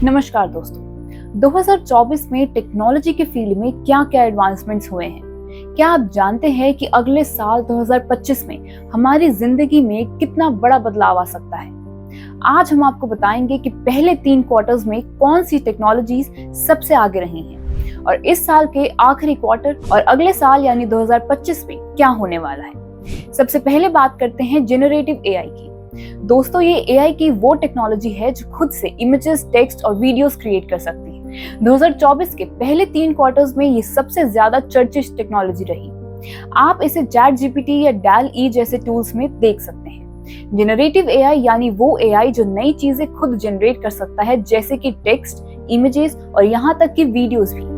नमस्कार दोस्तों, 2024 में टेक्नोलॉजी के फील्ड में क्या-क्या एडवांसमेंट्स हुए हैं? क्या आप जानते हैं कि अगले साल 2025 में हमारी जिंदगी में कितना बड़ा बदलाव आ सकता है? आज हम आपको बताएंगे कि पहले 3 क्वार्टर्स में कौन सी टेक्नोलॉजीज सबसे आगे रही हैं और इस साल के आखिरी क्वार्टर और अगले साल यानी 2025 में क्या होने वाला है। सबसे पहले बात करते हैं जेनरेटिव एआई की। दोस्तों, ये एआई की वो टेक्नोलॉजी है जो खुद से इमेजेस, टेक्स्ट और वीडियोस क्रिएट कर सकती है। 2024 के पहले 3 क्वार्टर्स में ये सबसे ज्यादा चर्चित टेक्नोलॉजी रही। आप इसे चैट जीपीटी या DALL-E जैसे टूल्स में देख सकते हैं। जेनरेटिव एआई यानी वो एआई जो नई चीजें खुद जनरेट कर सकता है, जैसे कि टेक्स्ट, इमेजेस और यहाँ तक कि वीडियोस भी।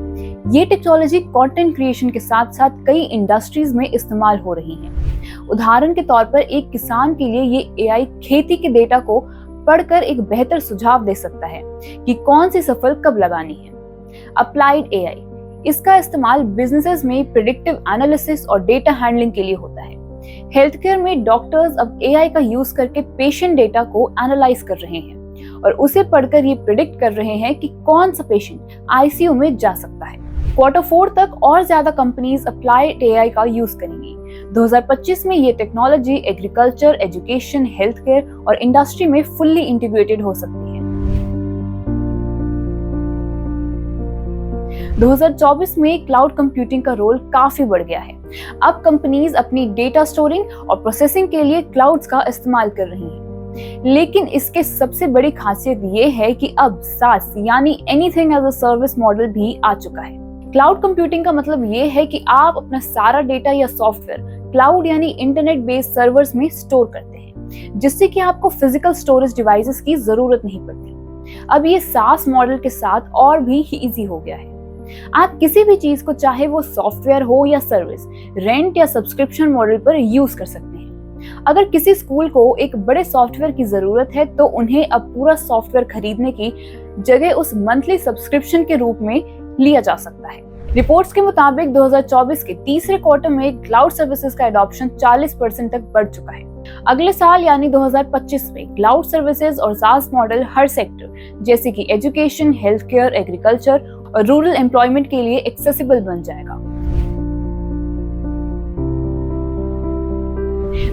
ये टेक्नोलॉजी कंटेंट क्रिएशन के साथ साथ कई इंडस्ट्रीज में इस्तेमाल हो रही है। उदाहरण के तौर पर एक किसान के लिए ये एआई खेती के डेटा को पढ़कर एक बेहतर सुझाव दे सकता है कि कौन सी फसल कब लगानी है। अप्लाइड एआई, इसका इस्तेमाल बिजनेसेस में प्रिडिक्टिव एनालिसिस और डेटा हैंडलिंग के लिए होता है। हेल्थ केयर में डॉक्टर्स अब एआई का यूज करके पेशेंट डेटा को एनालाइज कर रहे हैं और उसे पढ़कर ये प्रिडिक्ट कर रहे हैं कि कौन सा पेशेंट आईसीयू में जा सकता है। Q4 तक और ज्यादा कंपनीज अप्लाइड एआई का यूज करेंगी। 2025 में ये technology agriculture, education, health care और इंडस्ट्री में फुल्ली इंटीग्रेटेड हो सकती है। 2024 में क्लाउड कंप्यूटिंग का रोल काफी बढ़ गया है। अब कंपनीज अपनी डेटा स्टोरिंग और प्रोसेसिंग के लिए क्लाउड्स का इस्तेमाल कर रही हैं। लेकिन इसके सबसे बड़ी खासियत ये है कि अब SaaS यानी anything as a service model भी आ चुका है। क्लाउड कंप्यूटिंग का मतलब ये है कि आप अपना सारा डेटा या सॉफ्टवेयर क्लाउड यानी इंटरनेट बेस्ड सर्वर्स में स्टोर करते हैं, जिससे कि आपको फिजिकल स्टोरेज डिवाइसेस की जरूरत नहीं पड़ती। अब ये SaaS मॉडल के साथ और भी इजी हो गया है। आप किसी भी चीज को, चाहे वो सॉफ्टवेयर हो या सर्विस, रेंट या सब्सक्रिप्शन मॉडल पर यूज कर सकते हैं। अगर किसी स्कूल को एक बड़े सॉफ्टवेयर की जरूरत है तो उन्हें अब पूरा सॉफ्टवेयर खरीदने की जगह उस मंथली सब्सक्रिप्शन के रूप में लिया जा सकता है। रिपोर्ट्स के मुताबिक 2024 के तीसरे क्वार्टर में क्लाउड सर्विसेज का एडॉप्शन 40% तक बढ़ चुका है। अगले साल यानी 2025 में क्लाउड सर्विसेज और SaaS मॉडल हर सेक्टर जैसे कि एजुकेशन, हेल्थ केयर, एग्रीकल्चर और रूरल एम्प्लॉयमेंट के लिए एक्सेसिबल बन जाएगा।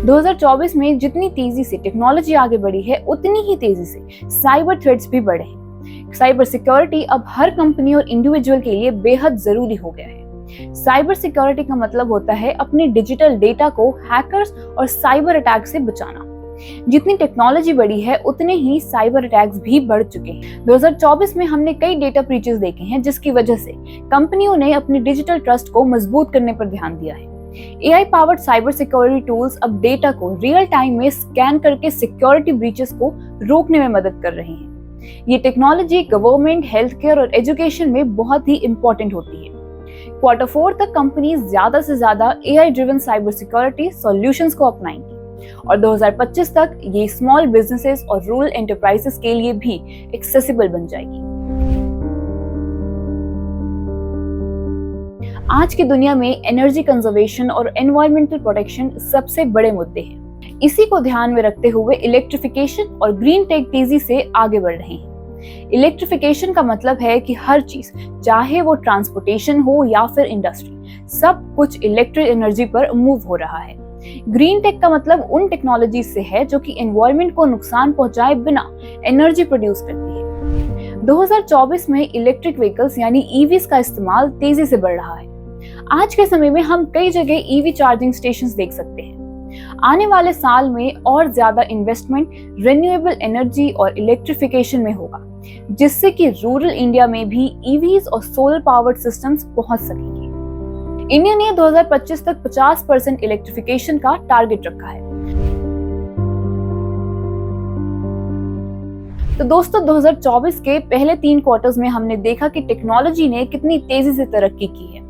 2024 में जितनी तेजी से टेक्नोलॉजी आगे बढ़ी है, उतनी ही तेजी से साइबर थ्रेट्स भी बढ़े हैं। साइबर सिक्योरिटी अब हर कंपनी और इंडिविजुअल के लिए बेहद जरूरी हो गया है। साइबर सिक्योरिटी का मतलब होता है अपने डिजिटल डेटा को हैकर्स और साइबर अटैक से बचाना। जितनी टेक्नोलॉजी बढ़ी है, उतने ही साइबर अटैक्स भी बढ़ चुके हैं। 2024 में हमने कई डेटा ब्रीचेस देखे हैं, जिसकी वजह से कंपनियों ने अपने डिजिटल ट्रस्ट को मजबूत करने पर ध्यान दिया है। AI powered cyber security tools अब डेटा को रियल टाइम में स्कैन करके सिक्योरिटी ब्रीचेस को रोकने में मदद कर रहे हैं। ये टेक्नोलॉजी गवर्नमेंट, हेल्थ केयर और एजुकेशन में बहुत ही इंपॉर्टेंट होती है। Q4 तक कंपनीज ज्यादा से ज्यादा AI driven cyber security solutions को अपनाएंगी और 2025 तक ये स्मॉल बिजनेसेस और रूरल एंटरप्राइजेस के लिए भी एक्सेसिबल बन जाएगी। आज की दुनिया में एनर्जी कंजर्वेशन और एनवायरमेंटल प्रोटेक्शन सबसे बड़े मुद्दे हैं। इसी को ध्यान में रखते हुए इलेक्ट्रिफिकेशन और ग्रीन टेक तेजी से आगे बढ़ रहे हैं। इलेक्ट्रिफिकेशन का मतलब है कि हर चीज, चाहे वो ट्रांसपोर्टेशन हो या फिर इंडस्ट्री, सब कुछ इलेक्ट्रिक एनर्जी पर मूव हो रहा है। ग्रीन टेक का मतलब उन टेक्नोलॉजी से है जो कि एनवायरमेंट को नुकसान पहुंचाए बिना एनर्जी प्रोड्यूस करती है। 2024 में इलेक्ट्रिक व्हीकल्स यानी ईवीज का इस्तेमाल तेजी से बढ़ रहा है। आज के समय में हम कई जगह ईवी चार्जिंग स्टेशंस देख सकते हैं। आने वाले साल में और ज्यादा इन्वेस्टमेंट रिन्यूएबल एनर्जी और इलेक्ट्रिफिकेशन में होगा, जिससे कि रूरल इंडिया में भी ईवीज और सोलर पावर्ड सिस्टम्स पहुंच सकेंगे। इंडिया ने 2025 तक 50% इलेक्ट्रिफिकेशन का टारगेट रखा है। तो दोस्तों, 2024 के पहले 3 क्वार्टर्स में हमने देखा कि टेक्नोलॉजी ने कितनी तेजी से तरक्की की है।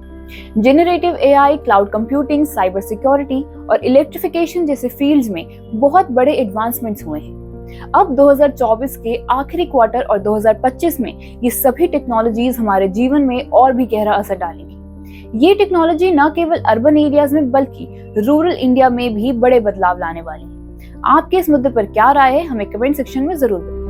Generative AI, cloud computing, cyber security और इलेक्ट्रिफिकेशन जैसे फील्ड्स में बहुत बड़े एडवांसमेंट्स हुए हैं। अब 2024 के आखिरी क्वार्टर और 2025 में ये सभी टेक्नोलॉजीज हमारे जीवन में और भी गहरा असर डालेंगी। ये टेक्नोलॉजी न केवल अर्बन एरियाज में बल्कि रूरल इंडिया में भी बड़े बदलाव लाने वाली है। आपके इस मुद्दे पर क्या राय है, हमें कमेंट सेक्शन में जरूर बताएं।